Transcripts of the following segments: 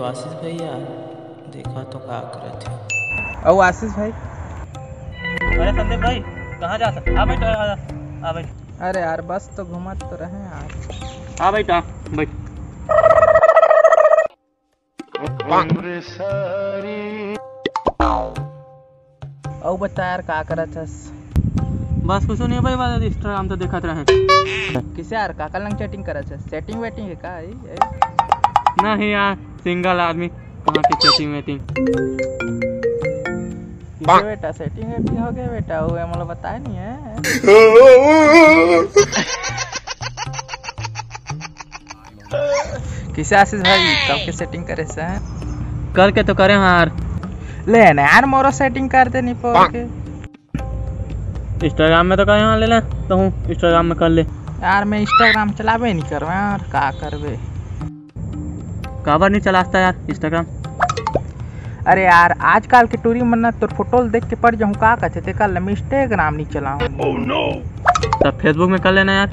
आशीष भैया देखा तो का करत है। ओ आशीष भाई। अरे संदीप भाई कहाँ जा सकते? आ बैठ आ बैठ। अरे यार बस तो घुमा तो रहे यार। आ बैठ बैठ। ओ बता यार का करत हस? बस कुछ नहीं भाई, बस इंस्टाग्राम तो देखत रहे। किसे यार काका लंग चैटिंग करत हस? सेटिंग वेटिंग है का है? नहीं यार, सिंगल आदमी कहाँ की चैटिंग वेटिंग। किसे बेटा सेटिंग वेटिंग हो गया बेटा? वो मतलब बताया नहीं है। किसे आशीष भाई कब के सेटिंग करे से? करके तो करे यार। ले ना यार मोरो सेटिंग कर दे नहीं पर के। इंस्टाग्राम में तो कहे ले ले तो हूँ, इंस्टाग्राम में कर ले। यार मैं इंस्टाग्राम चलावे नहीं करवा यार, का करवे? काबर नहीं चलाता यार इंस्टाग्राम? अरे यार आजकल के टूरी मन्ना तो फोटो देख के पड़ जाऊँ का कहते थे कल मैं इंस्टाग्राम नहीं चलाऊँ। तब फेसबुक में कर लेना यार।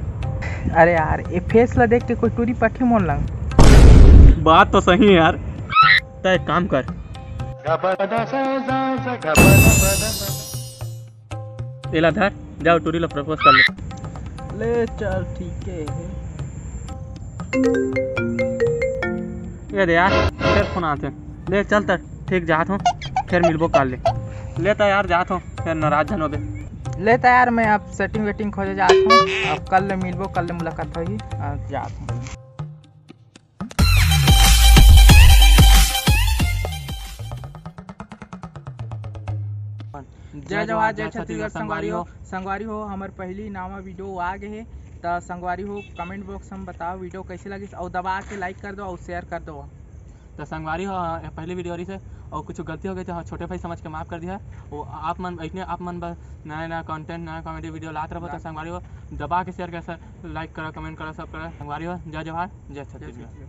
अरे यार ये फेस ला देख के कोई टूरी पठी मोन लंग। बात तो सही है यार। तो एक काम कर, एला धर जाओ टूरी ला प्रपोज कर ले। ले चल ठीक है। ये दे यार फिर फोन आते। ले चल तर ठीक जात हूँ, फिर मिलबो कर ले। लेता यार जात हूँ, फिर नाराज जन होबे। लेता यार मैं अब सेटिंग वेटिंग खोजे जाता हूँ। अब कल मिलबो, कल मुलाकात होगी। जाता हूँ। जय जवाहर जय छत्तीसगढ़। संगवारी हो हमार पहली नावा वीडियो आ गए है तो संगवारी हो कमेंट बॉक्स में बताओ वीडियो कैसे लगी और दबा के लाइक कर दो और शेयर कर दो। तो संगवारी हो पहली वीडियो रही से और कुछ गलती हो गई तो छोटे भाई समझ के माफ़ कर दिया। वो आप मन इतने आप मन बस नया नया कंटेंट नया कॉमेडी वीडियो लाते रहो। तो संगवारी हो दबा के शेयर कर, लाइक करो, कमेंट करो, सब करो। संगवारी हो जय जवाहर जय छत्तीसगढ़।